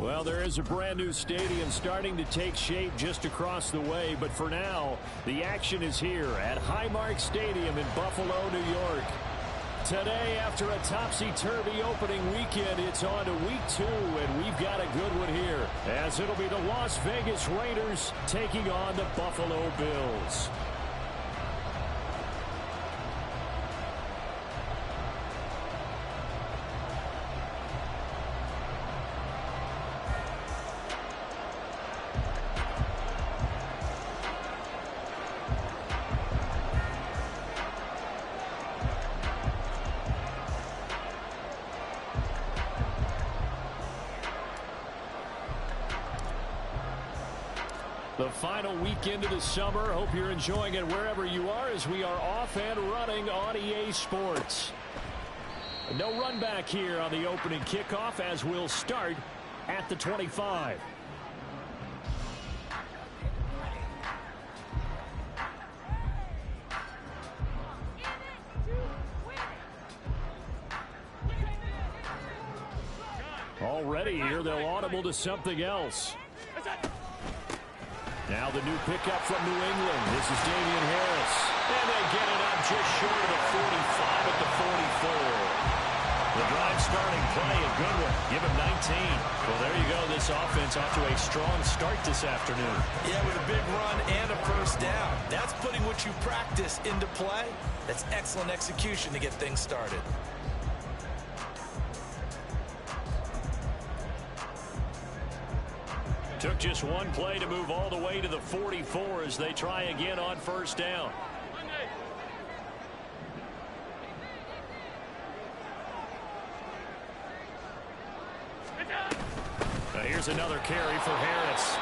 Well, there is a brand new stadium starting to take shape just across the way, but for now, the action is here at Highmark Stadium in Buffalo, New York. Today, after a topsy-turvy opening weekend, it's on to week 2, and we've got a good one here, as it'll be the Las Vegas Raiders taking on the Buffalo Bills. The final weekend of the summer. Hope you're enjoying it wherever you are as we are off and running on EA Sports. No run back here on the opening kickoff as we'll start at the 25. Already here, they'll audible to something else. Now the new pickup from New England. This is Damian Harris. And they get it up just short of the 45 at the 44. The drive starting play, a good one. Give him 19. Well, there you go. This offense off to a strong start this afternoon. Yeah, with a big run and a first down. That's putting what you practice into play. That's excellent execution to get things started. Took just one play to move all the way to the 44 as they try again on first down. Now here's another carry for Harris.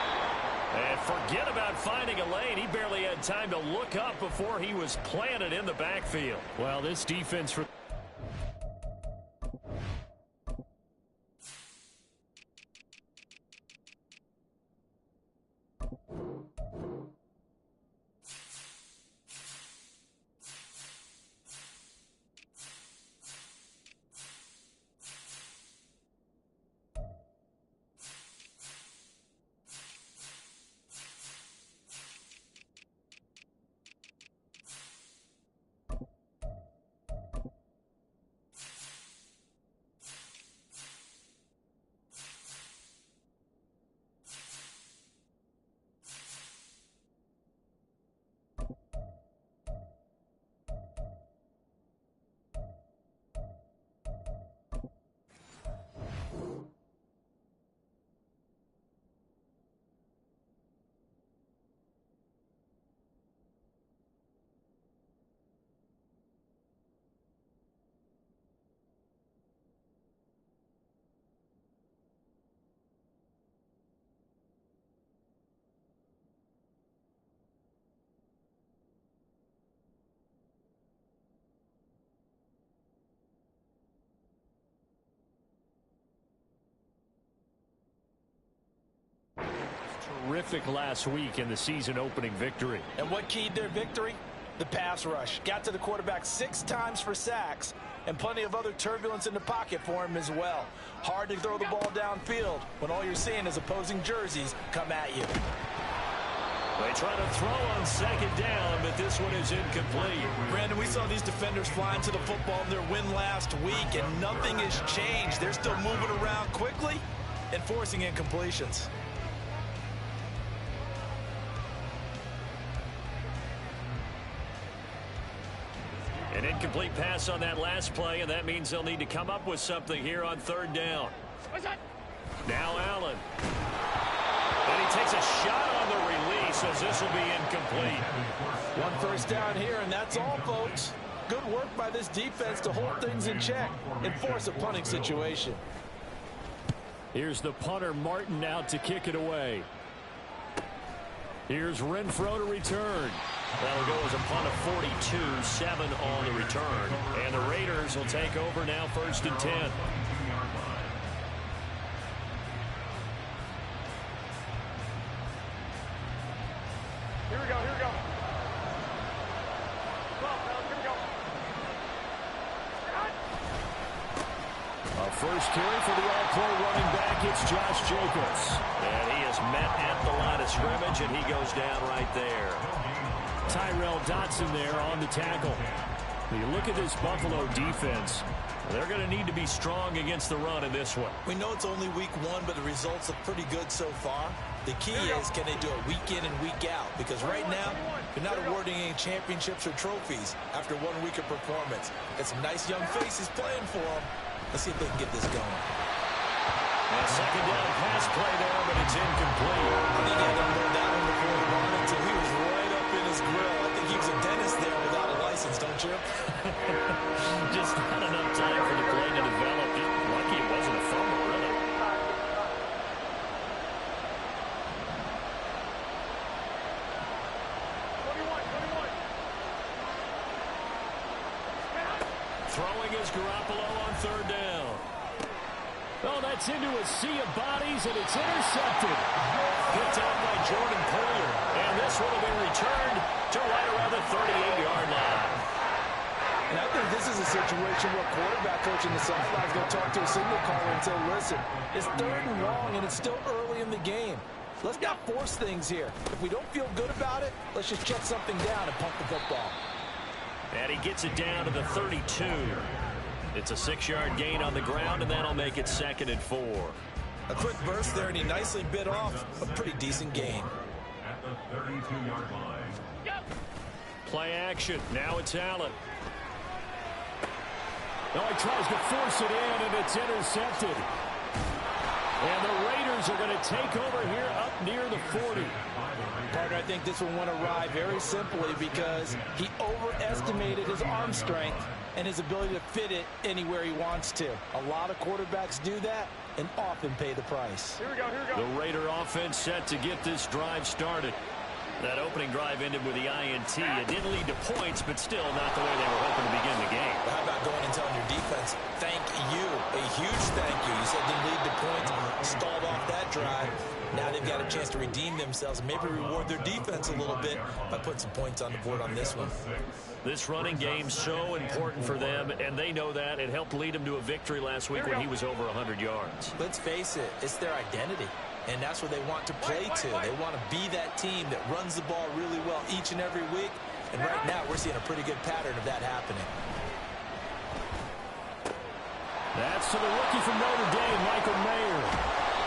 And forget about finding a lane. He barely had time to look up before he was planted in the backfield. Well, this defense for... Terrific last week in the season opening victory. And what keyed their victory? The pass rush. Got to the quarterback 6 times for sacks, and plenty of other turbulence in the pocket for him as well. Hard to throw the ball downfield when all you're seeing is opposing jerseys come at you. They try to throw on second down, but this one is incomplete. Brandon, we saw these defenders flying to the football in their win last week, and nothing has changed. They're still moving around quickly and forcing incompletions. An incomplete pass on that last play, and that means they'll need to come up with something here on third down. Now Allen. And he takes a shot on the release as this will be incomplete. One first down here, and that's all, folks. Good work by this defense to hold things in check and force a punting situation. Here's the punter, Martin, out to kick it away. Here's Renfro to return. That'll go as a punt of 42, 7 on the return. And the Raiders will take over now, 1st and 10. Here we go, here we go. Come on, fellas, here we go. first carry for the all-pro running back. It's Josh Jacobs. And he is met at the line of scrimmage, and he goes down right there. Tyrell Dotson there on the tackle. You look at this Buffalo defense. They're going to need to be strong against the run in this one. We know it's only week one, but the results look pretty good so far. The key is, can they do it week in and week out? Because right now, they're not awarding any championships or trophies after 1 week of performance. Got some nice young faces playing for them. Let's see if they can get this going. And second down pass play there, but it's incomplete. I think he had to unload that one before he wanted to. He was right up in his grill. I think he was a dentist there without a license, don't you? Just not enough time for the play to develop. Just lucky it wasn't a fumble, really. Throwing is Garoppolo on third down. Oh, that's into a sea of bodies, and it's intercepted. Picked out by Jordan Poyer. And this will have been returned to right around the 38-yard line. And I think this is a situation where quarterback coach in the sideline is going to talk to a signal caller and say, listen, it's 3rd and long, and it's still early in the game. Let's not force things here. If we don't feel good about it, let's just check something down and pump the football. And he gets it down to the 32. It's a 6-yard gain on the ground, and that'll make it 2nd and 4. A quick burst there, and he nicely bit off a pretty decent gain. At the 32-yard line. Play action. Now it's Allen. No, he tries to force it in, and it's intercepted. And the Raiders are going to take over here up near the 40. Partner, I think this will want to ride very simply because he overestimated his arm strength and his ability to fit it anywhere he wants to. A lot of quarterbacks do that and often pay the price. Here we go, here we go. The Raider offense set to get this drive started. That opening drive ended with the INT. It didn't lead to points, but still not the way they were hoping to begin the game. But how about going and telling your defense, thank you, a huge thank you. You said didn't lead to points, stalled off that drive. Now they've got a chance to redeem themselves and maybe reward their defense a little bit by putting some points on the board on this one. This running game's so important for them, and they know that. It helped lead them to a victory last week when he was over 100 yards. Let's face it, it's their identity. And that's what they want to play to. They want to be that team that runs the ball really well each and every week. And right now, we're seeing a pretty good pattern of that happening. That's to the rookie from Notre Dame, Michael Mayer.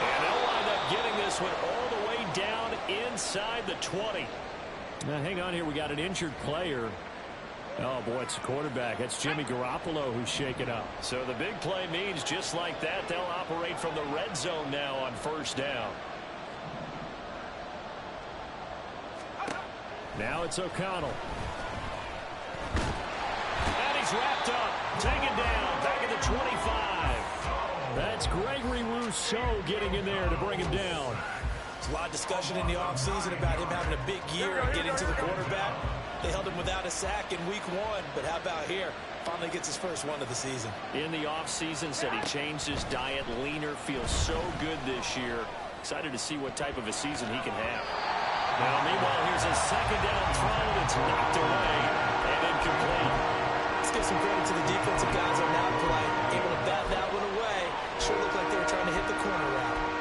And they'll wind up getting this one all the way down inside the 20. Now, hang on here. We got an injured player. Oh, boy, it's the quarterback. That's Jimmy Garoppolo who's shaken up. So the big play means just like that, they'll operate from the red zone now on first down. Now it's O'Connell. And he's wrapped up. Taken down. Back at the 25. That's Gregory Rousseau getting in there to bring him down. There's a lot of discussion in the offseason about him having a big year and getting to the quarterback. They held him without a sack in week 1, but how about here? Finally gets his first one of the season. In the offseason, said he changed his diet, leaner, feels so good this year. Excited to see what type of a season he can have. Now, meanwhile, here's a second down throw that's knocked away and incomplete. Let's give some credit to the defensive guys on that play. Able to bat that one away. Sure looked like they were trying to hit the corner route.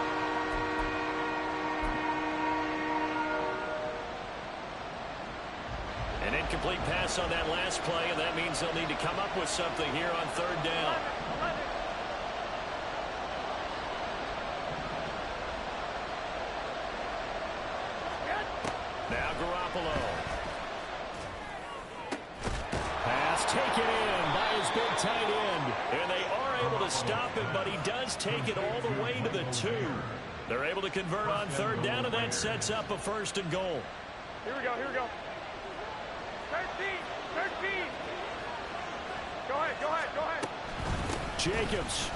An incomplete pass on that last play, and that means they'll need to come up with something here on third down. Now Garoppolo. Pass taken in by his big tight end. And they are able to stop him, but he does take it all the way to the 2. They're able to convert on third down, and that sets up a 1st and goal. Here we go, here we go. 13, 13. Go ahead, go ahead, go ahead. Jacobs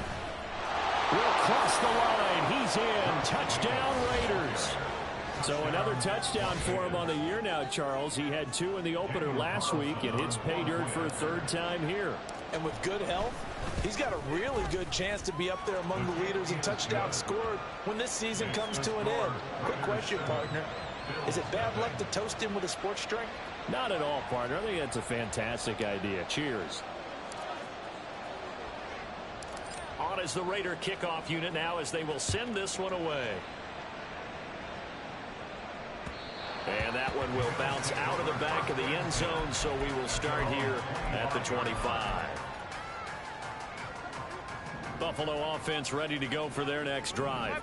will cross the line. He's in. Touchdown, Raiders. So another touchdown for him on the year now, Charles. He had 2 in the opener last week, and hits pay dirt for a 3rd time here. And with good health, he's got a really good chance to be up there among the leaders in touchdowns scored when this season comes to an end. Quick question, partner. Is it bad luck to toast him with a sports drink? Not at all, partner. I think that's a fantastic idea. Cheers. On a as the Raider kickoff unit now as they will send this one away. And that one will bounce out of the back of the end zone, so we will start here at the 25. Buffalo offense ready to go for their next drive.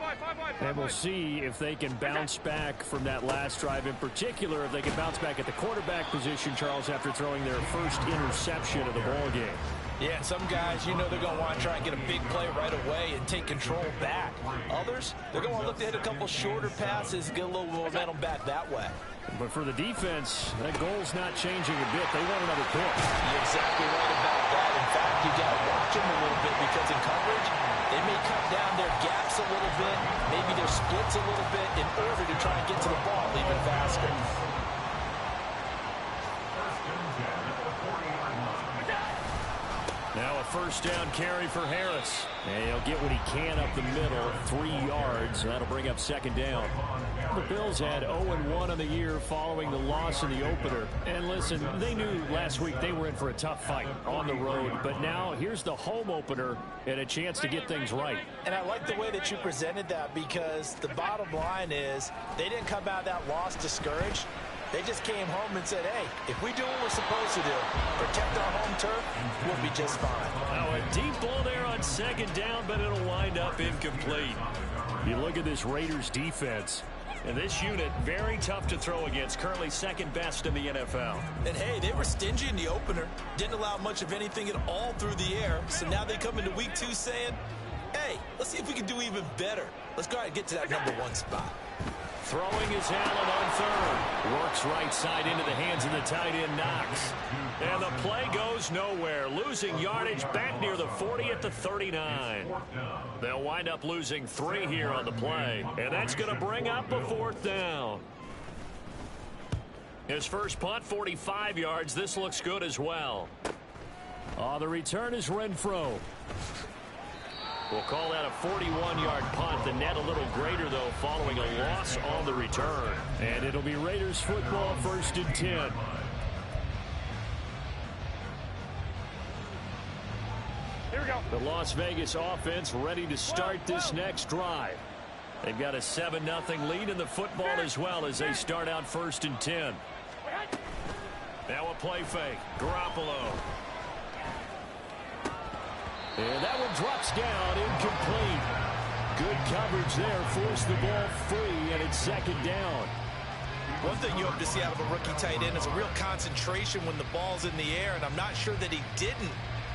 And we'll see if they can bounce back from that last drive. In particular, if they can bounce back at the quarterback position, Charles, after throwing their first interception of the ball game. Yeah, and some guys, you know, they're going to want to try and get a big play right away and take control back. Others, they're going to want to look to hit a couple shorter passes, get a little momentum back that way. But for the defense, that goal's not changing a bit. They want another pick. You're exactly right about that. In fact, you got to watch them a little bit because in coverage, they may cut down their gaps a little bit, maybe their splits a little bit in order to try and get to the ball even faster. Now a first down carry for Harris. And he'll get what he can up the middle, 3 yards. And that'll bring up second down. The Bills had 0-1 on the year following the loss in the opener. And listen, they knew last week they were in for a tough fight on the road. But now here's the home opener and a chance to get things right. And I like the way that you presented that because the bottom line is they didn't come out of that loss discouraged. They just came home and said, hey, if we do what we're supposed to do, protect our home turf, we'll be just fine. Now a deep ball there on second down, but it'll wind up incomplete. You look at this Raiders defense. And this unit, very tough to throw against, currently second best in the NFL. And hey, they were stingy in the opener, didn't allow much of anything at all through the air. So now they come into week 2 saying, hey, let's see if we can do even better. Let's go ahead and get to that #1 spot. Throwing is Allen on third. Works right side into the hands of the tight end, Knox. And the play goes nowhere. Losing yardage back near the 40 at the 39. They'll wind up losing 3 here on the play. And that's going to bring up a 4th down. His first punt, 45 yards. This looks good as well. The return is Renfro. We'll call that a 41-yard punt. The net a little greater, though, following a loss on the return. And it'll be Raiders football, 1st and 10. Here we go. The Las Vegas offense ready to start this next drive. They've got a 7-0 lead in the football as well as they start out 1st and 10. Now a play fake. Garoppolo. And that one drops down, incomplete. Good coverage there, forced the ball free, and it's second down. One thing you hope to see out of a rookie tight end is a real concentration when the ball's in the air, and I'm not sure that he didn't,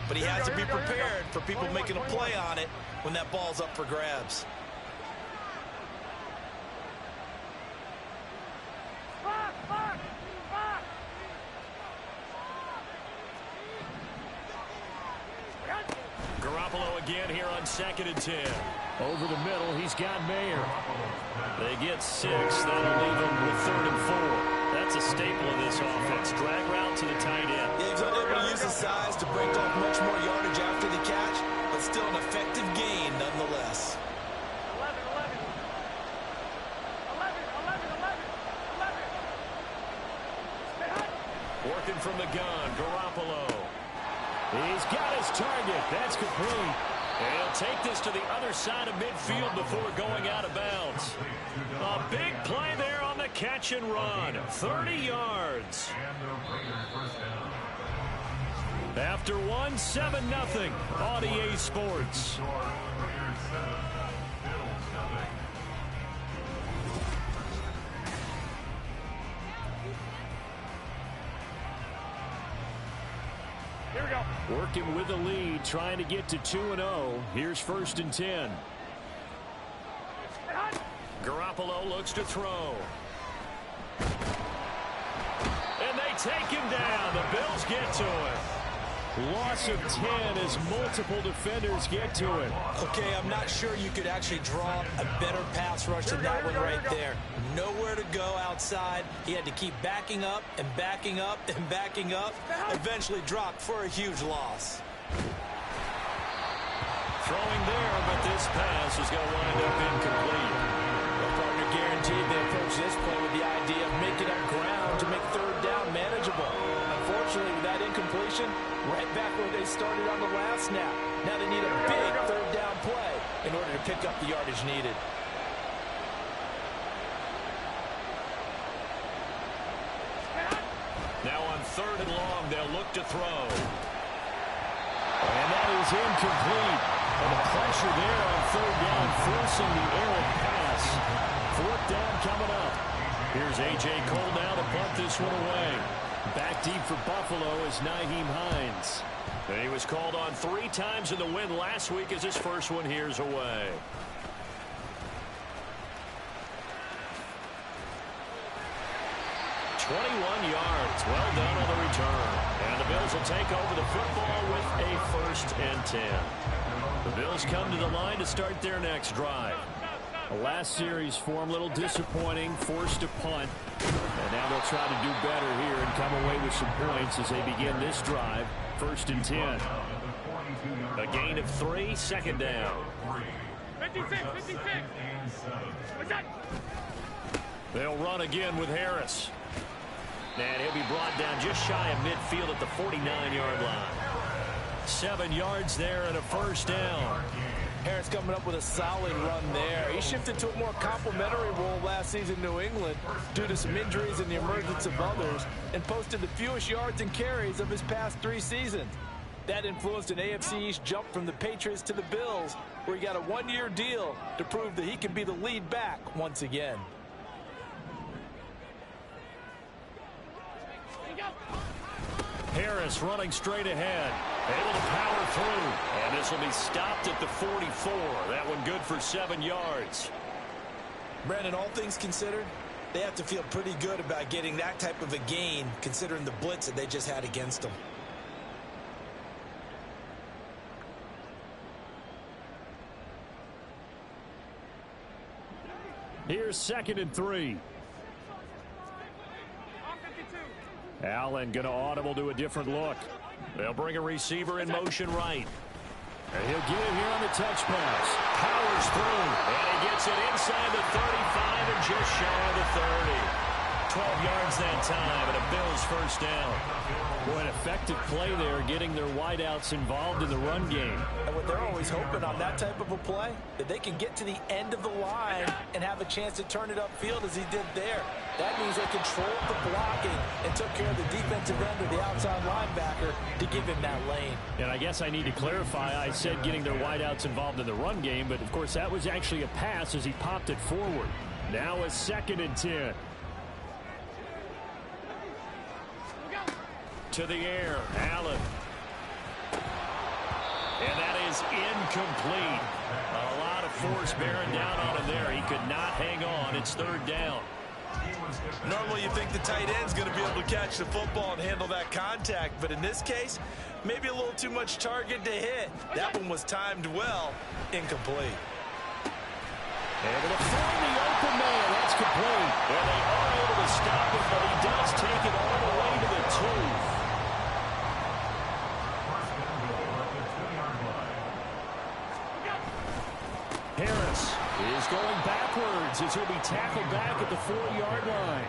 but he has to be prepared for people making a play on it when that ball's up for grabs. Garoppolo again here on 2nd and 10. Over the middle, he's got Mayer. They get 6. That'll leave them with 3rd and 4. That's a staple of this offense. Drag route to the tight end. Yeah, he's unable to use his size to break off much more yardage after the catch, but still an effective gain nonetheless. 11, 11. 11. Working from the gun, Garoppolo. He's got his target. That's complete. And he'll take this to the other side of midfield before going out of bounds. A big play there on the catch and run. 30 yards. After 1, 7-0 on EA Sports. Here we go. Working with the lead, trying to get to 2-0. Here's 1st and 10. Garoppolo looks to throw. And they take him down. The Bills get to it. Loss of 10 as multiple defenders get to it. Okay, I'm not sure you could actually draw a better pass rush than that one right there. Nowhere to go outside. He had to keep backing up and backing up and backing up. Eventually dropped for a huge loss. Throwing there, but this pass is going to wind up incomplete. The partner guaranteed they approach this play with the idea of making up ground to make 3rd down manageable. Unfortunately, with that incompletion, right back where they started on the last snap. Now they need a big third down play in order to pick up the yardage needed. Now on 3rd and long, they'll look to throw. And that is incomplete. And the pressure there on 3rd down, forcing the errant pass. 4th down coming up. Here's A.J. Cole now to punt this one away. Back deep for Buffalo is Nyheim Hines. And he was called on 3 times in the win last week as his first one here's away. yards. Well done on the return. And the Bills will take over the football with a 1st and 10. The Bills come to the line to start their next drive. The last series for him, a little disappointing, forced to punt. And now they'll try to do better here and come away with some points as they begin this drive. 1st and 10. A gain of 3, 2nd down. 56. What's that? They'll run again with Harris. And he'll be brought down just shy of midfield at the 49-yard line. 7 yards there and a 1st down. Harris coming up with a solid run there. He shifted to a more complimentary role last season in New England due to some injuries and the emergence of others, and posted the fewest yards and carries of his past 3 seasons. That influenced an AFC East jump from the Patriots to the Bills, where he got a 1-year deal to prove that he can be the lead back once again. Harris running straight ahead, able to power through, and this will be stopped at the 44. That one good for 7 yards. Brandon, all things considered, they have to feel pretty good about getting that type of a gain, considering the blitz that they just had against them. Here's 2nd and 3. Allen going to audible to a different look. They'll bring a receiver in motion right. And he'll get it here on the touch pass. Powers through. And he gets it inside the 35 and just shy of the 30. 12 yards that time and a Bills 1st down. Boy, an effective play there, getting their wideouts involved in the run game. And what they're always hoping on that type of a play, that they can get to the end of the line and have a chance to turn it upfield as he did there. That means they controlled the blocking and took care of the defensive end or the outside linebacker to give him that lane. And I guess I need to clarify, I said getting their wideouts involved in the run game, but of course that was actually a pass as he popped it forward. Now a 2nd and 10. To the air, Allen. And that is incomplete. A lot of force bearing down on him there. He could not hang on. It's 3rd down. Normally you think the tight end's going to be able to catch the football and handle that contact, but in this case, maybe a little too much target to hit. That one was timed well. Incomplete. Able to find the open man. That's complete. Well, they are able to stop it, but he does take it all the way to the 2. Harris is going backwards as he'll be tackled back at the 4-yard line.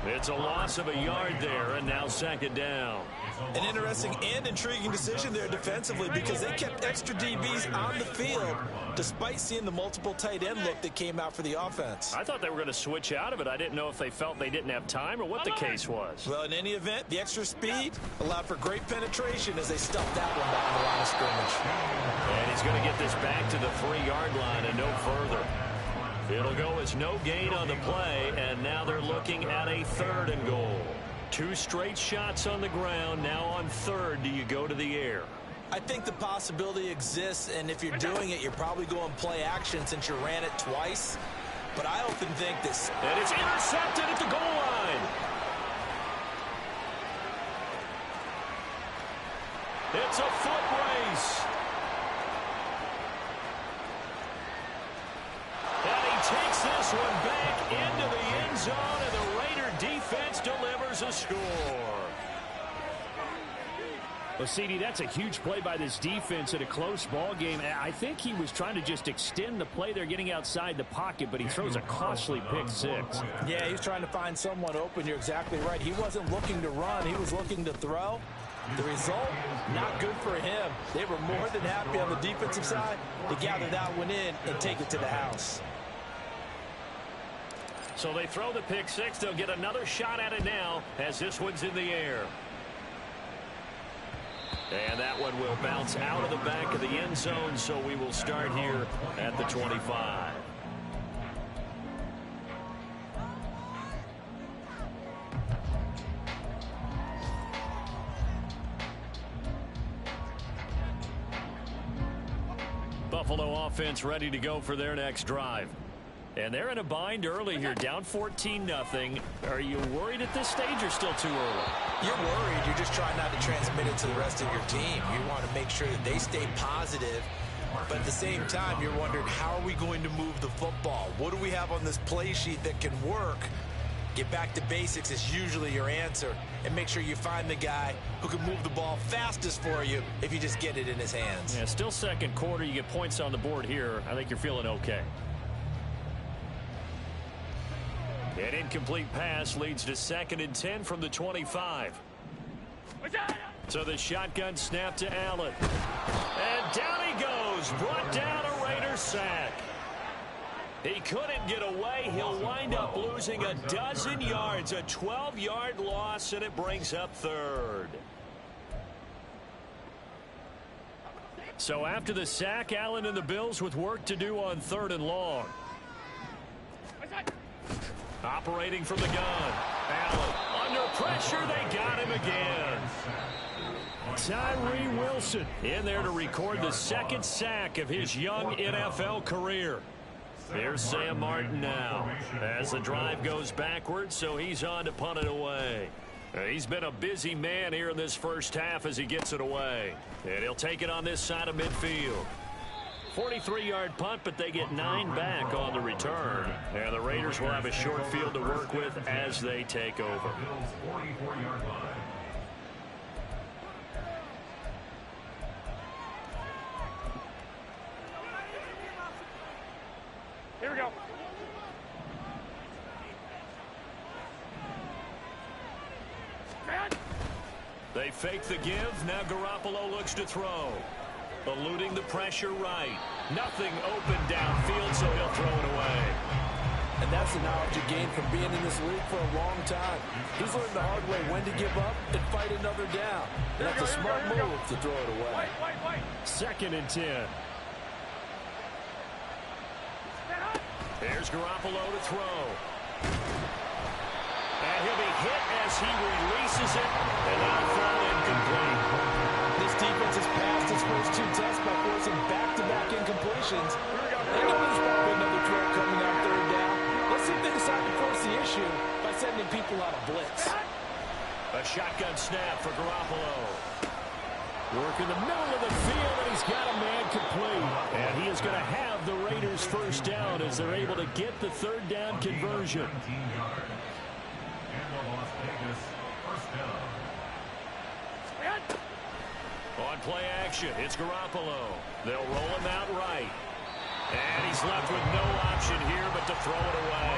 It's a loss of a yard there, and now 2nd down. An interesting and intriguing decision there defensively, because they kept extra DBs on the field despite seeing the multiple tight end look that came out for the offense. I thought they were going to switch out of it. I didn't know if they felt they didn't have time or what the case was. Well, in any event, the extra speed allowed for great penetration as they stuffed that one down the line of scrimmage. And he's going to get this back to the 3-yard line and no further. It'll go as no gain on the play, and now they're looking at a 3rd and goal. 2 straight shots on the ground. Now on 3rd, do you go to the air? I think the possibility exists, and if you're doing it, you're probably going play action since you ran it twice. But I often think this... And it's intercepted at the goal line. It's a foot race. Takes this one back into the end zone, and the Raider defense delivers a score. Well, CD, that's a huge play by this defense in a close ball game. I think he was trying to just extend the play. They're getting outside the pocket, but he throws a costly pick six. Yeah, he's trying to find someone open. You're exactly right. He wasn't looking to run. He was looking to throw. The result, not good for him. They were more than happy on the defensive side to gather that one in and take it to the house. So they throw the pick six. They'll get another shot at it now as this one's in the air. And that one will bounce out of the back of the end zone, so we will start here at the 25. Buffalo offense ready to go for their next drive. And they're in a bind early here, down 14-0. Are you worried at this stage or still too early? You're worried. You're just trying not to transmit it to the rest of your team. You want to make sure that they stay positive. But at the same time, you're wondering, how are we going to move the football? What do we have on this play sheet that can work? Get back to basics is usually your answer. And make sure you find the guy who can move the ball fastest for you if you just get it in his hands. Yeah, still second quarter. You get points on the board here. I think you're feeling okay. An incomplete pass leads to 2nd and 10 from the 25. So the shotgun snap to Allen. And down he goes. Brought down a Raider sack. He couldn't get away. He'll wind up losing a dozen yards. A 12-yard loss, and it brings up 3rd. So after the sack, Allen and the Bills with work to do on 3rd and long. Operating from the gun. Allen under pressure. They got him again. Tyree Wilson in there to record the 2nd sack of his young NFL career. Here's Sam Martin now as the drive goes backwards, so he's on to punt it away. He's been a busy man here in this first half as he gets it away. And he'll take it on this side of midfield. 43-yard punt, but they get 9 back on the return. And the Raiders will have a short field to work with as they take over. Here we go. They fake the give. Now Garoppolo looks to throw. Eluding the pressure right. Nothing open downfield, so he'll throw it away. And that's the knowledge you gain from being in this league for a long time. He's learned the hard way when to give up and fight another down. And that's a smart move to throw it away. 2nd and 10. There's Garoppolo to throw. And he'll be hit as he releases it. And that'll fall incomplete. This defense has passed its first 2 tests by forcing back-to-back incompletions. They know there's probably another throw coming on 3rd down. Let's see if they decide to force the issue by sending people out of blitz. A shotgun snap for Garoppolo. Work in the middle of the field, and he's got a man complete. And he is going to have the Raiders first down as they're able to get the 3rd down conversion. On play action, it's Garoppolo. They'll roll him out right. And he's left with no option here but to throw it away.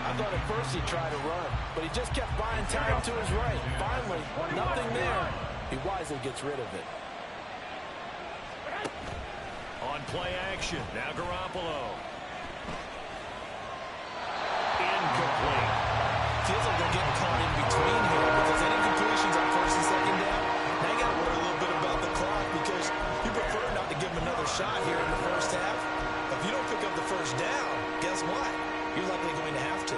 I thought at first he'd try to run, but he just kept buying time to his right. Finally, nothing there. He wisely gets rid of it. On play action, now Garoppolo. Incomplete. Feels like they're getting caught in between here because any incompletions on 1st and 2nd down, now you got to worry a little bit about the clock because you prefer not to give him another shot here in the first half. If you don't pick up the 1st down, guess what? You're likely going to have to.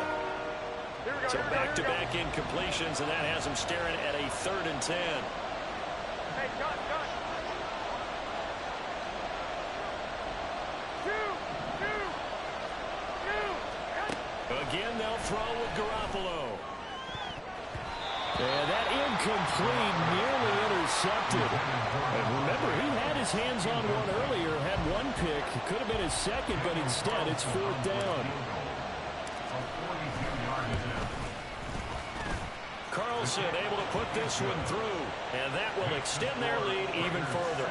So back-to-back incompletions, and that has him staring at a 3rd and 10. Hey, gun. Again, they'll throw with Garoppolo. And that incomplete, nearly intercepted. And remember, he had his hands on one earlier, had 1 pick. Could have been his 2nd, but instead it's 4th down. Carlson able to put this one through, and that will extend their lead even further.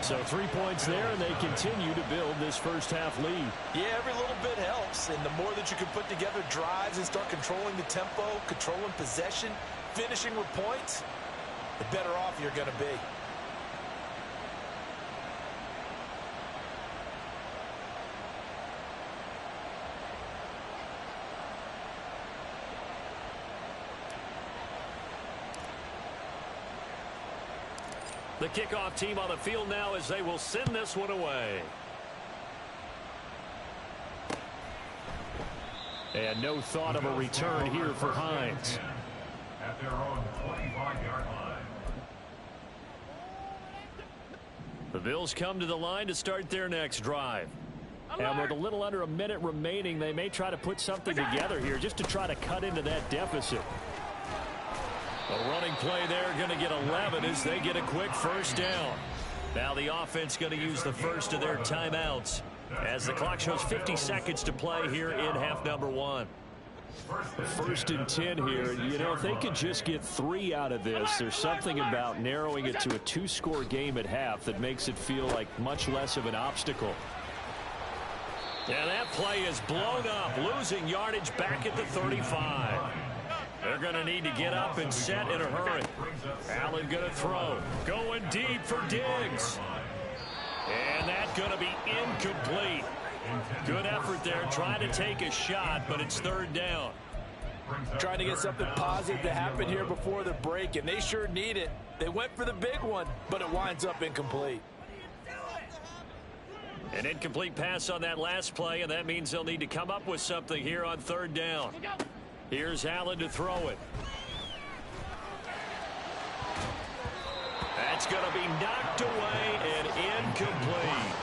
So 3 points there, and they continue to build this first half lead. Yeah, every little bit helps, and the more that you can put together drives and start controlling the tempo, controlling possession, finishing with points, the better off you're going to be. The kickoff team on the field now as they will send this one away. And no thought of a return here for Hines. At their own 25-yard line. The Bills come to the line to start their next drive. And with a little under a minute remaining, they may try to put something together here just to try to cut into that deficit. A running play there, going to get 11 as they get a quick first down. Now the offense going to use the first of their timeouts as the clock shows 50 seconds to play here in half number 1. First and 10 here. You know, if they could just get 3 out of this, there's something about narrowing it to a 2-score game at half that makes it feel like much less of an obstacle. Yeah, that play is blown up, losing yardage back at the 35. They're going to need to get up and set in a hurry. Allen going to throw. Going deep for Diggs. And that's going to be incomplete. Good effort there, trying to take a shot, but it's third down. Trying to get something positive to happen here before the break, and they sure need it. They went for the big one, but it winds up incomplete. An incomplete pass on that last play, and that means they'll need to come up with something here on third down. Here's Allen to throw it. That's going to be knocked away and incomplete.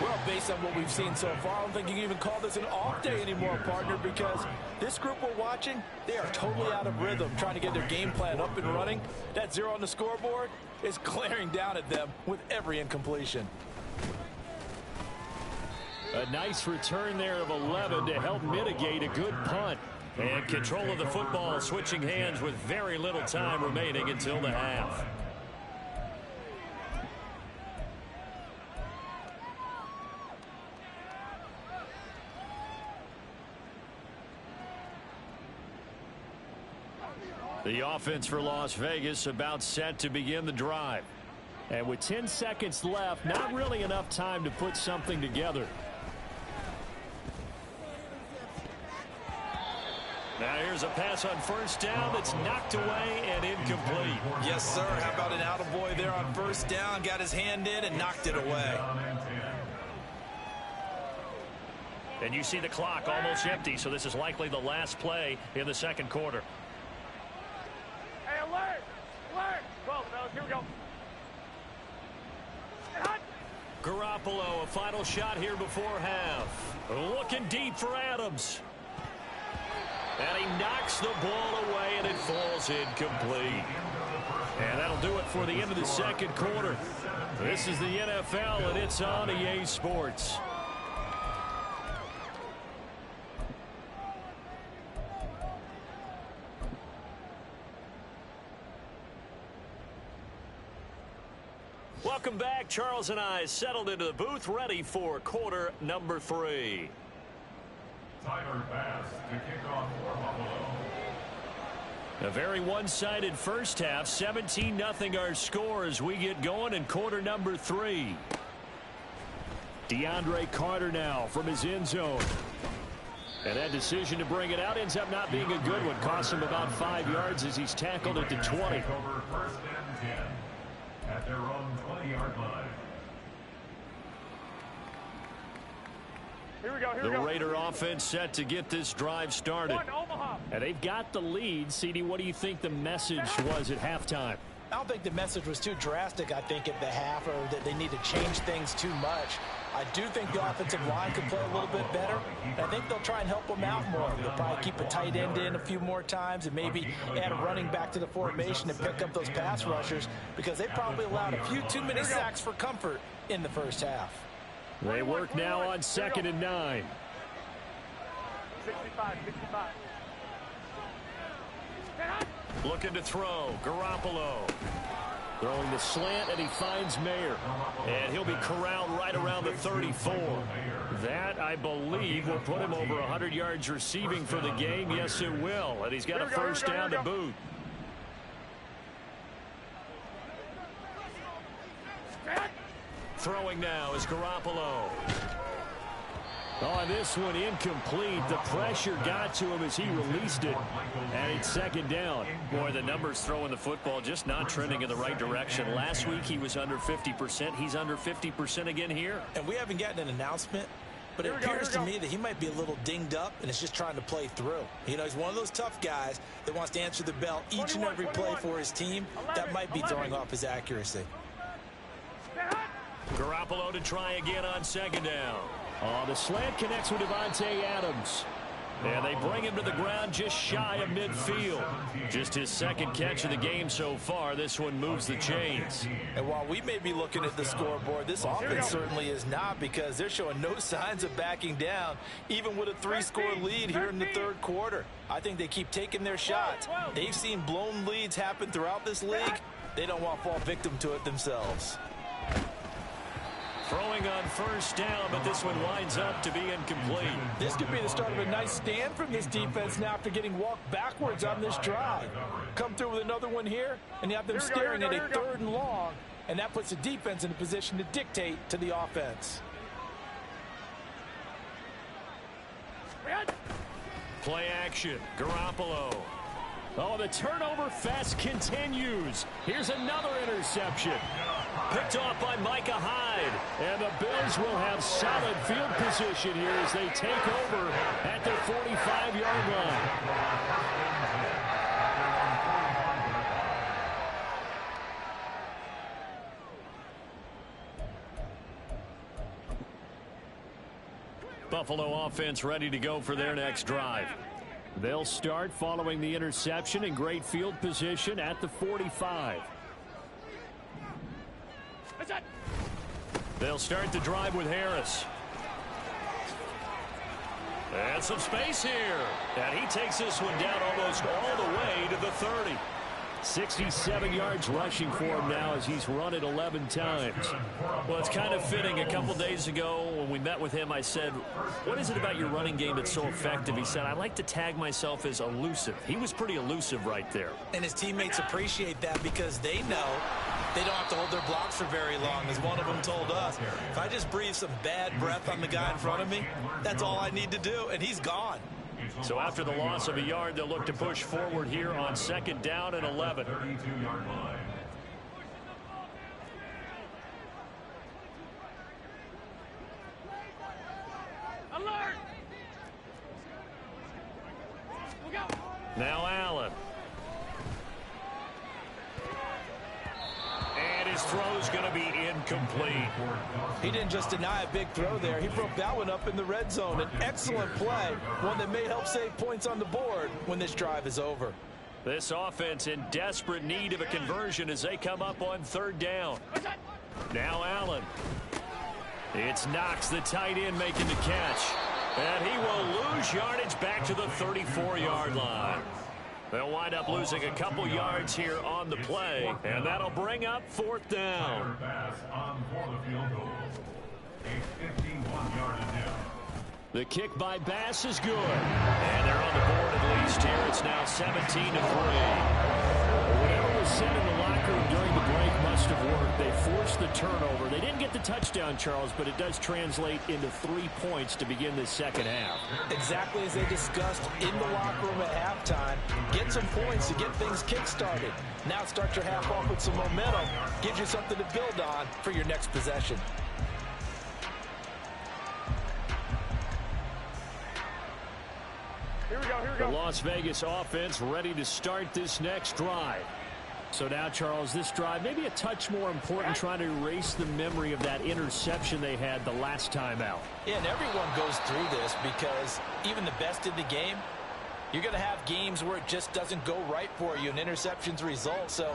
Well, based on what we've seen so far, I don't think you can even call this an off day anymore, partner, because this group we're watching, they are totally out of rhythm, trying to get their game plan up and running. That 0 on the scoreboard is glaring down at them with every incompletion. A nice return there of 11 to help mitigate a good punt. And control of the football switching hands with very little time remaining until the half. The offense for Las Vegas about set to begin the drive. And with 10 seconds left, not really enough time to put something together. Now here's a pass on first down that's knocked away and incomplete. Yes, sir. How about an attaboy there on first down? Got his hand in and knocked it away. And you see the clock almost empty, so this is likely the last play in the second quarter. Hey, alert! Alert! 12, fellas, here we go. Garoppolo, a final shot here before half. Looking deep for Adams. And he knocks the ball away, and it falls incomplete. And that'll do it for the end of the second quarter. This is the NFL, and it's on EA Sports. Welcome back. Charles and I settled into the booth, ready for quarter number 3. Tyler Bass to kick off for Buffalo. A very one-sided first half. 17-0 our score as we get going in quarter number 3. DeAndre Carter now from his end zone. And that decision to bring it out ends up not being a good one. Costs him about 5 yards as he's tackled at the 20. Over first and 10 at their own 20-yard line. Here we go, here The we go. Raider offense set to get this drive started. One, Omaha. And they've got the lead. CD, what do you think the message was at halftime? I don't think the message was too drastic, I think, at the half, or that they need to change things too much. I do think the offensive line could play a little bit better. And I think they'll try and help them out more. They'll probably keep a tight end in a few more times and maybe add a running back to the formation and pick up those pass rushers, because they probably allowed a few too many sacks for comfort in the first half. They work now on 2nd and 9. 65, 65. Looking to throw. Garoppolo. Throwing the slant, and he finds Mayer. And he'll be corralled right around the 34. That, I believe, will put him over 100 yards receiving for the game. Yes, it will. And he's got a first down to boot. Throwing now is Garoppolo. On this one, incomplete. The pressure got to him as he released it. And it's second down. Boy, the numbers throwing the football just not trending in the right direction. Last week, he was under 50%. He's under 50% again here. And we haven't gotten an announcement, but it appears to me that he might be a little dinged up and is just trying to play through. You know, he's one of those tough guys that wants to answer the bell each and every play for his team. That might be throwing off his accuracy. Garoppolo to try again on second down. The slant connects with Devontae Adams. And they bring him to the ground just shy of midfield. Just his second catch of the game so far. This one moves the chains. And while we may be looking at the scoreboard, this offense certainly is not, because they're showing no signs of backing down, even with a 3-score lead here in the third quarter. I think they keep taking their shots. They've seen blown leads happen throughout this league. They don't want to fall victim to it themselves. Throwing on first down, but this one winds up to be incomplete. This could be the start of a nice stand from this defense now after getting walked backwards on this drive. Come through with another one here, and you have them staring at a 3rd and long, and that puts the defense in a position to dictate to the offense. Play action. Garoppolo. The turnover fest continues. Here's another interception. Picked off by Micah Hyde. And the Bills will have solid field position here as they take over at their 45-yard line. Buffalo offense ready to go for their next drive. They'll start following the interception in great field position at the 45. They'll start the drive with Harris. And some space here. And he takes this one down almost all the way to the 30. 67 yards rushing for him now as he's run it 11 times. Well, it's kind of fitting. A couple days ago when we met with him, I said, what is it about your running game that's so effective? He said, I like to tag myself as elusive. He was pretty elusive right there. And his teammates appreciate that because they know they don't have to hold their blocks for very long, as one of them told us. If I just breathe some bad breath on the guy in front of me, that's all I need to do, and he's gone. So after the loss of a yard, they'll look to push forward here on second down and 11. 32-yard line. Alert! Now Allen. And his throw's going to be incomplete. He didn't just deny a big throw there. He broke that one up in the red zone. An excellent play, one that may help save points on the board when this drive is over. This offense in desperate need of a conversion as they come up on third down. Now Allen. It's Knox, the tight end, making the catch. And he will lose yardage back to the 34-yard line. They'll wind up losing a couple yards here on the play, and that'll bring up fourth down. Pass on for the field goal. A 51-yard attempt. The kick by Bass is good. And they're on the board at least here. It's now 17-3. Whatever was said in the locker room during the break must have worked. They forced the turnover. They didn't get the touchdown, Charles, but it does translate into 3 points to begin this second half. Exactly as they discussed in the locker room at halftime. Get some points to get things kick-started. Now start your half off with some momentum. Gives you something to build on for your next possession. Here we go, here we The go. Las Vegas offense ready to start this next drive. So now, Charles, this drive maybe a touch more important, trying to erase the memory of that interception they had the last time out. Yeah, and everyone goes through this because even the best in the game, you're going to have games where it just doesn't go right for you and interceptions result. So,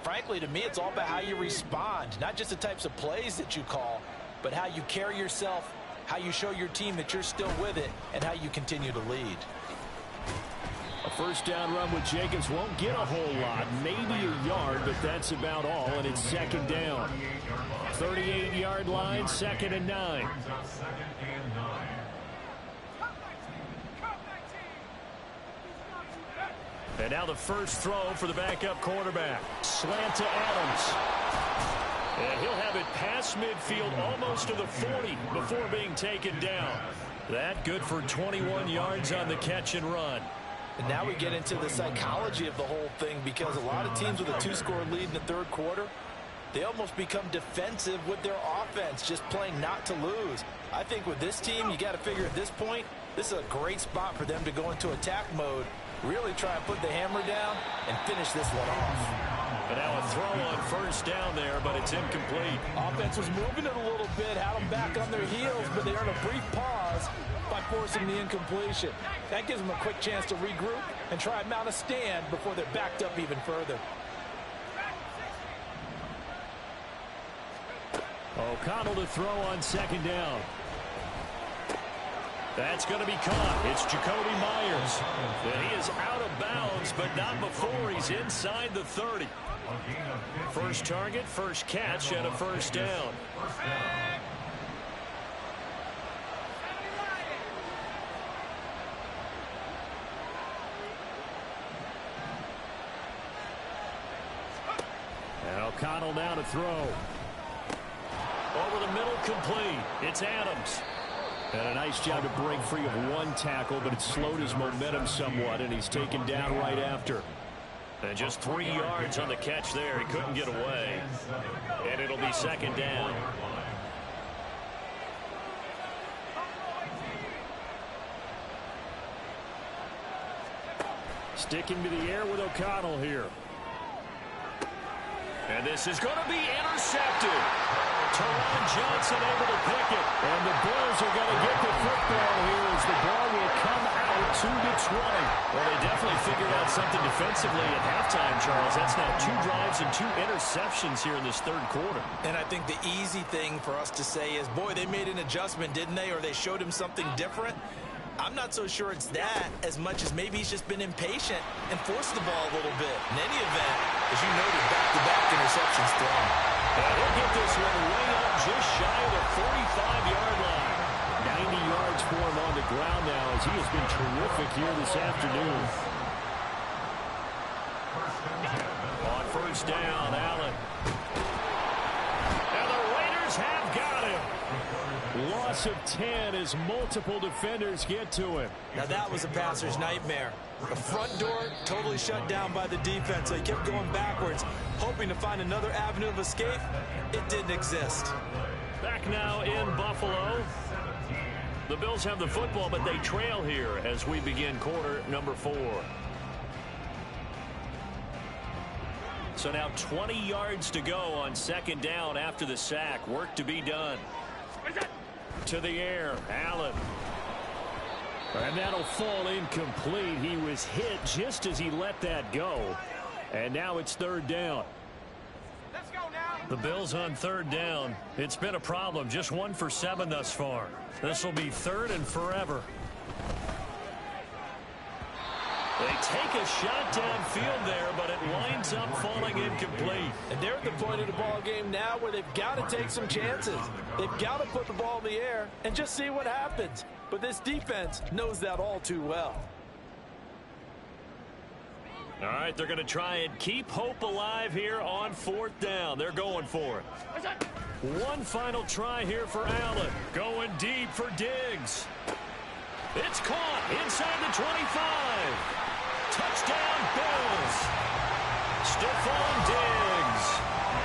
frankly, to me, it's all about how you respond, not just the types of plays that you call, but how you carry yourself, how you show your team that you're still with it, and how you continue to lead. A first down run with Jacobs won't get a whole lot, maybe a yard, but that's about all, and it's second down. 38-yard line, 2nd and 9. And now the first throw for the backup quarterback. Slant to Adams. And he'll have it past midfield almost to the 40 before being taken down. That good for 21 yards on the catch and run. And now we get into the psychology of the whole thing, because a lot of teams with a 2-score lead in the third quarter, they almost become defensive with their offense, just playing not to lose. I think with this team, you got to figure at this point, this is a great spot for them to go into attack mode, really try and put the hammer down and finish this one off. But now a throw on first down there, but it's incomplete. Offense was moving it a little bit, had them back on their heels, but they earned a brief pause by forcing the incompletion. That gives them a quick chance to regroup and try and mount a stand before they're backed up even further. O'Connell to throw on second down. That's going to be caught. It's Jacoby Myers. And he is out of bounds, but not before he's inside the 30. First target, first catch, and a first down. And O'Connell now to throw. Over the middle, complete. It's Adams. And a nice job to break free of one tackle, but it slowed his momentum somewhat, and he's taken down right after. And just 3 yards on the catch there. He couldn't get away. And it'll be second down. Sticking to the air with O'Connell here. And this is going to be intercepted. Teron Johnson able to pick it. And the Bills are going to get the football here as the ball will come out to the 20. Well, they definitely figured out something defensively at halftime, Charles. That's now 2 drives and 2 interceptions here in this third quarter. And I think the easy thing for us to say is, boy, they made an adjustment, didn't they? Or they showed him something different. I'm not so sure it's that as much as maybe he's just been impatient and forced the ball a little bit. In any event, as you noted, back-to-back interceptions thrown. And he'll get this one way up just shy of the 45-yard line. 90 yards for him on the ground now as he has been terrific here this afternoon. On first down, Allen. And the Raiders have got him. Loss of 10 as multiple defenders get to him. Now that was a passer's nightmare. The front door totally shut down by the defense. So he kept going backwards, hoping to find another avenue of escape. It didn't exist. Back now in Buffalo. The Bills have the football, but they trail here as we begin quarter number 4. So now 20 yards to go on second down after the sack. Work to be done. To the air, Allen. And that'll fall incomplete. He was hit just as he let that go. And now it's third down. Let's go now. The Bills on third down. It's been a problem. Just 1 for 7 thus far. This will be third and forever. They take a shot downfield there, but it winds up falling incomplete. And they're at the point of the ball game now where they've got to take some chances. They've got to put the ball in the air and just see what happens. But this defense knows that all too well. All right, they're going to try and keep hope alive here on fourth down. They're going for it. One final try here for Allen. Going deep for Diggs. It's caught inside the 25. Touchdown, Bills. Stephon Diggs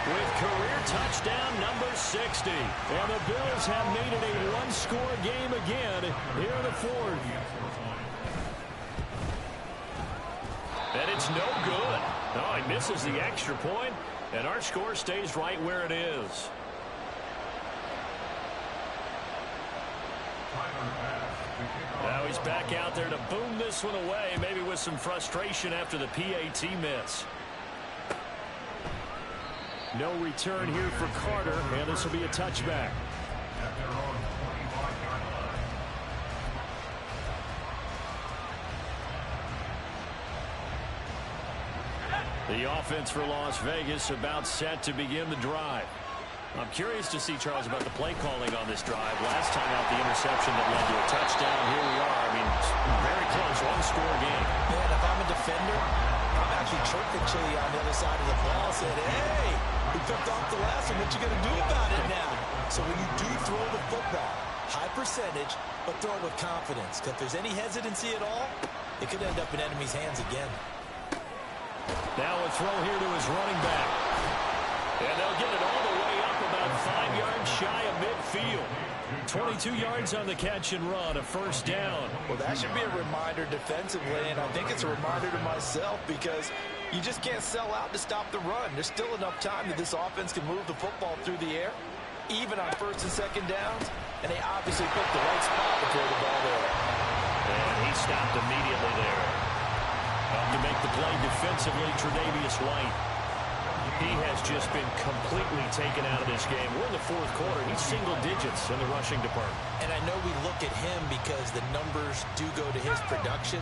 with career touchdown number 60. And the Bills have made it a one-score game again here in the fourth. And it's no good. No, he misses the extra point, and our score stays right where it is. Now he's back out there to boom this one away, maybe with some frustration after the PAT miss. No return here for Carter, and this will be a touchback. The offense for Las Vegas about set to begin the drive. I'm curious to see, Charles, about the play calling on this drive. Last time out, the interception that led to a touchdown. Here we are. I mean, very close, one-score game. Man, if I'm a defender, I'm actually chirping Chili on the other side of the ball. Said, hey, we picked off the last one. What you going to do about it now? So when you do throw the football, high percentage, but throw it with confidence. Because if there's any hesitancy at all, it could end up in enemy's hands again. Now a throw here to his running back. And they'll get it all the way up about 5 yards shy of midfield. 22 yards on the catch and run, a first down. Well, that should be a reminder defensively, and I think it's a reminder to myself because you just can't sell out to stop the run. There's still enough time that this offense can move the football through the air, even on first and second downs, and they obviously picked the right spot to throw the ball there. And he stopped immediately there. To make the play defensively, Tre'Davious White. He has just been completely taken out of this game. We're in the fourth quarter. He's single digits in the rushing department. And I know we look at him because the numbers do go to his production,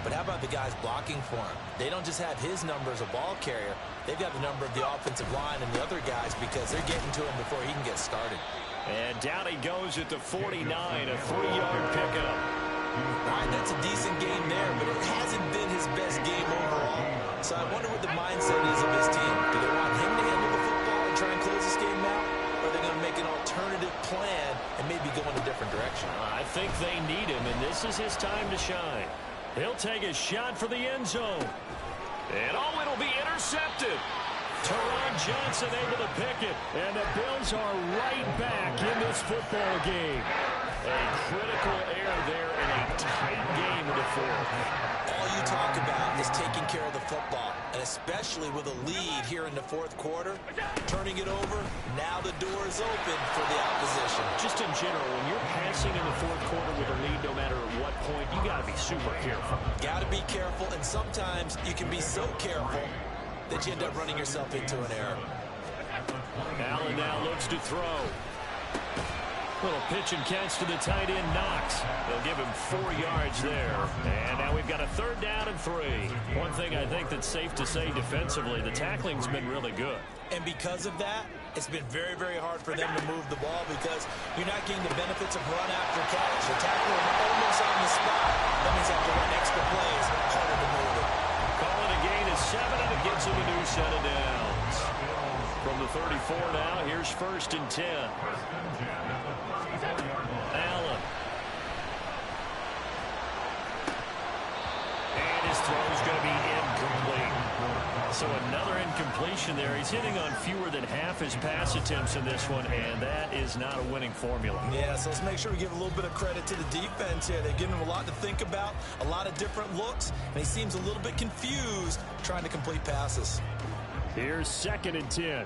but how about the guys blocking for him? They don't just have his number as a ball carrier. They've got the number of the offensive line and the other guys because they're getting to him before he can get started. And down he goes at the 49, a 3-yard pickup. All right, that's a decent game there, but it hasn't been his best game overall. So I wonder what the mindset is of his team. Do they want him to handle the football and try and close this game out? Or are they going to make an alternative plan and maybe go in a different direction? I think they need him, and this is his time to shine. He'll take a shot for the end zone. And oh, it'll be intercepted. Teron Johnson able to pick it. And the Bills are right back in this football game. A critical error there in a tight game in the fourth. All you talk about is taking care of the football, and especially with a lead here in the fourth quarter, turning it over, now the door is open for the opposition. Just in general, when you're passing in the fourth quarter with a lead, no matter at what point, you got to be super careful. Got to be careful, and sometimes you can be so careful that you end up running yourself into an error. Allen now looks to throw. Little pitch and catch to the tight end, Knox. They'll give him 4 yards there. And now we've got a 3rd down and 3. One thing I think that's safe to say defensively, the tackling's been really good. And because of that, it's been very, very hard for them to move the ball because you're not getting the benefits of run after catch. The tackler almost on the spot. That means after run extra plays, harder to move it. Calling a gain of 7, and it gets him a new set of downs. From the 34 now, here's 1st and 10. Allen. And his throw's going to be incomplete. So another incompletion there. He's hitting on fewer than half his pass attempts in this one, and that is not a winning formula. Yeah, so let's make sure we give a little bit of credit to the defense here. They've given him a lot to think about, a lot of different looks, and he seems a little bit confused trying to complete passes. Here's 2nd and 10.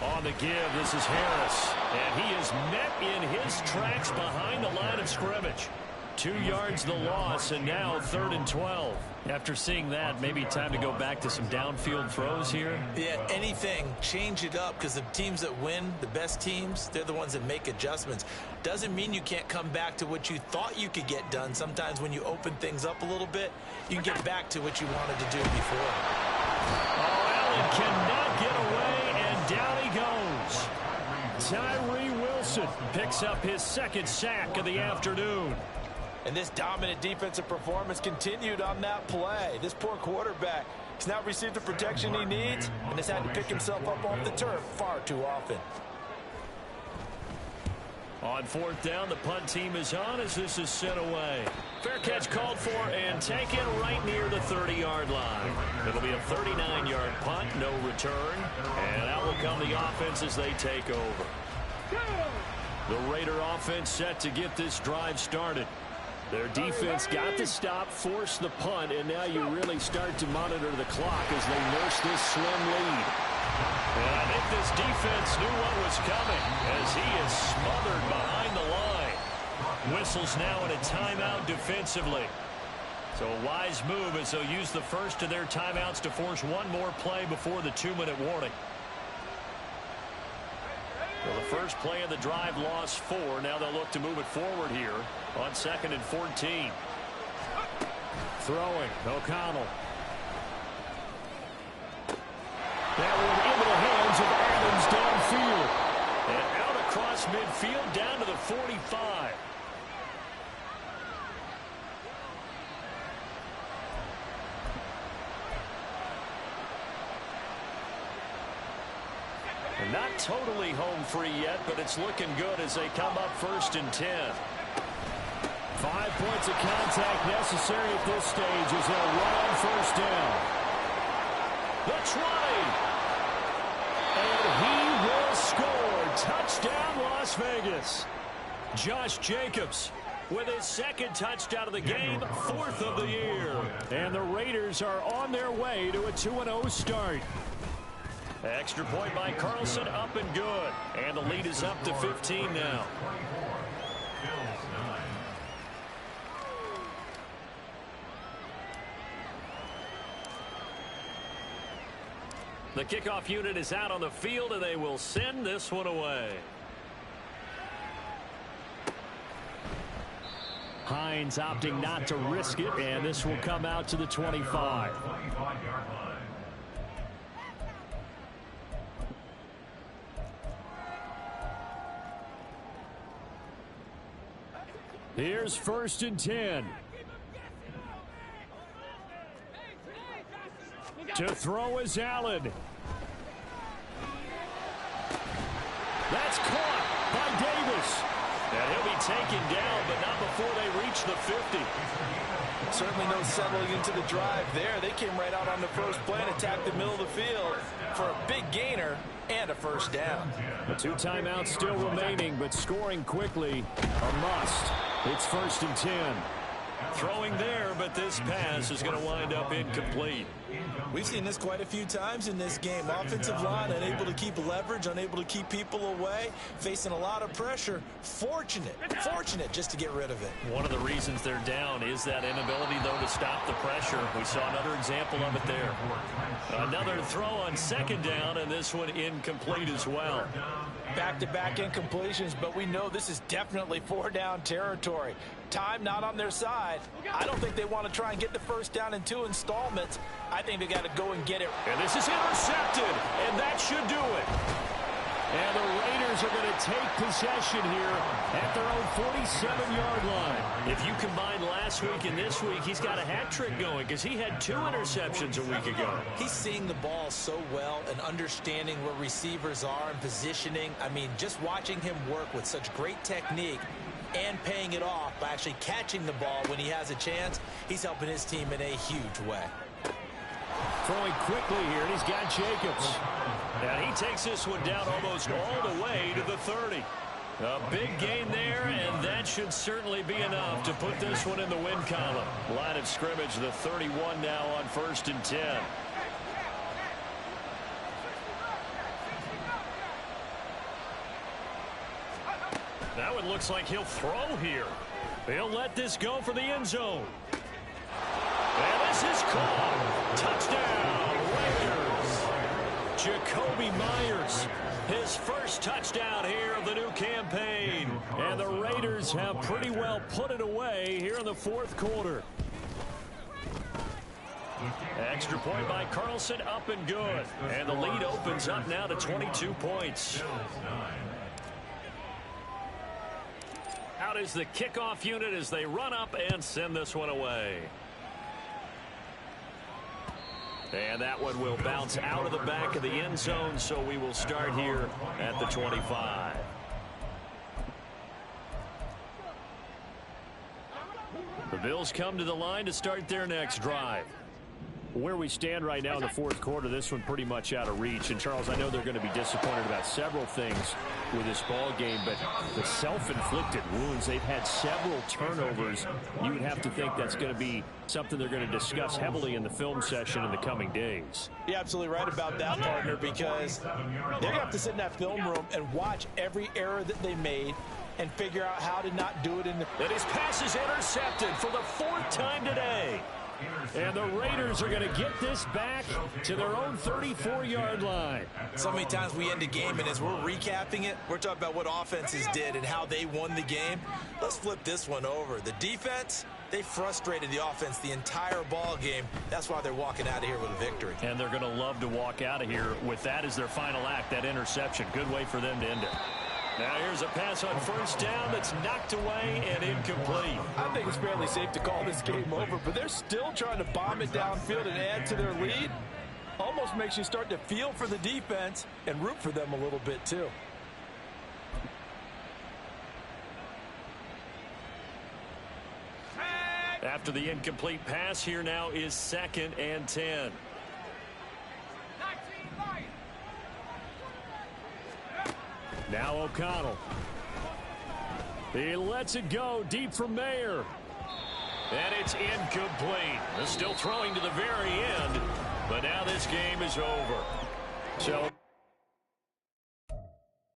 On the give, this is Harris. And he is met in his tracks behind the line of scrimmage. 2 yards the loss, and now 3rd and 12. After seeing that, maybe time to go back to some downfield throws here. Yeah, anything. Change it up because the teams that win, the best teams, they're the ones that make adjustments. Doesn't mean you can't come back to what you thought you could get done. Sometimes when you open things up a little bit, you can get back to what you wanted to do before. Oh, Allen cannot get away, and down he goes. Tyree Wilson picks up his 2nd sack of the afternoon. And this dominant defensive performance continued on that play. This poor quarterback has not received the protection he needs and has had to pick himself up off the turf far too often. On 4th down, the punt team is on as this is sent away. Fair catch called for and taken right near the 30-yard line. It'll be a 39-yard punt, no return. And out will come the offense as they take over. The Raider offense set to get this drive started. Their defense got the stop, forced the punt, and now you really start to monitor the clock as they nurse this slim lead. And I think this defense knew what was coming as he is smothered behind the line. Whistles now in a timeout defensively. So a wise move as they'll use the first of their timeouts to force one more play before the 2-minute warning. Well, the first play of the drive lost 4. Now they'll look to move it forward here on 2nd and 14. Throwing, O'Connell. That one into the hands of Adams downfield. And out across midfield down to the 45. Not totally home free yet, but it's looking good as they come up 1st and 10. 5 points of contact necessary at this stage as they'll run on 1st down. The 20. And he will score. Touchdown, Las Vegas. Josh Jacobs with his 2nd touchdown of the game, 4th of the year. And the Raiders are on their way to a 2-0 start. Extra point by Carlson, up and good. And the lead is up to 15 now. The kickoff unit is out on the field, and they will send this one away. Hines opting not to risk it, and this will come out to the 25. Here's 1st and 10. To throw is Allen. That's caught by Davis. And he'll be taken down, but not before they reach the 50. Certainly no settling into the drive there. They came right out on the first play and attacked the middle of the field for a big gainer and a 1st down. 2 timeouts still remaining, but scoring quickly a must. It's 1st and 10. Throwing there, but this pass is going to wind up incomplete. We've seen this quite a few times in this game. Offensive line unable to keep leverage, unable to keep people away, facing a lot of pressure. Fortunate just to get rid of it. One of the reasons they're down is that inability, though, to stop the pressure. We saw another example of it there. Another throw on 2nd down, and this one incomplete as well. Back-to-back incompletions, but we know this is definitely 4-down territory. Time not on their side. I don't think they want to try and get the 1st down in 2 installments. I think they got to go and get it. And this is intercepted, and that should do it. And the Raiders are going to take possession here at their own 47-yard line. If you combine last week and this week, he's got a hat trick going because he had 2 interceptions a week ago. He's seeing the ball so well and understanding where receivers are and positioning. I mean, just watching him work with such great technique and paying it off by actually catching the ball when he has a chance, he's helping his team in a huge way. Throwing quickly here, and he's got Jacobs. And he takes this one down almost all the way to the 30. A big gain there, and that should certainly be enough to put this one in the win column. Line of scrimmage, the 31 now on 1st and 10. That one looks like he'll throw here. He'll let this go for the end zone. And this is caught. Touchdown, Raiders. Jacoby Myers, his 1st touchdown here of the new campaign. And the Raiders have pretty well put it away here in the 4th quarter. Extra point by Carlson, up and good. And the lead opens up now to 22 points. Out is the kickoff unit as they run up and send this one away. And that one will bounce out of the back of the end zone, so we will start here at the 25. The Bills come to the line to start their next drive. Where we stand right now in the 4th quarter, this one pretty much out of reach. And, Charles, I know they're going to be disappointed about several things with this ball game, but the self-inflicted wounds, they've had several turnovers. You would have to think that's going to be something they're going to discuss heavily in the film session in the coming days. You're absolutely right about that, partner, because they're going to have to sit in that film room and watch every error that they made and figure out how to not do it in the... And his pass is intercepted for the 4th time today. And the Raiders are going to get this back to their own 34-yard line. So many times we end a game, and as we're recapping it, we're talking about what offenses did and how they won the game. Let's flip this one over. The defense, they frustrated the offense the entire ball game. That's why they're walking out of here with a victory. And they're going to love to walk out of here with that as their final act, that interception. Good way for them to end it. Now here's a pass on first down that's knocked away and incomplete. I think it's fairly safe to call this game over, but they're still trying to bomb it downfield and add to their lead. Almost makes you start to feel for the defense and root for them a little bit too. After the incomplete pass, here now is 2nd and 10. Now O'Connell. He lets it go deep from Mayer. And it's incomplete. Still throwing to the very end, but now this game is over. So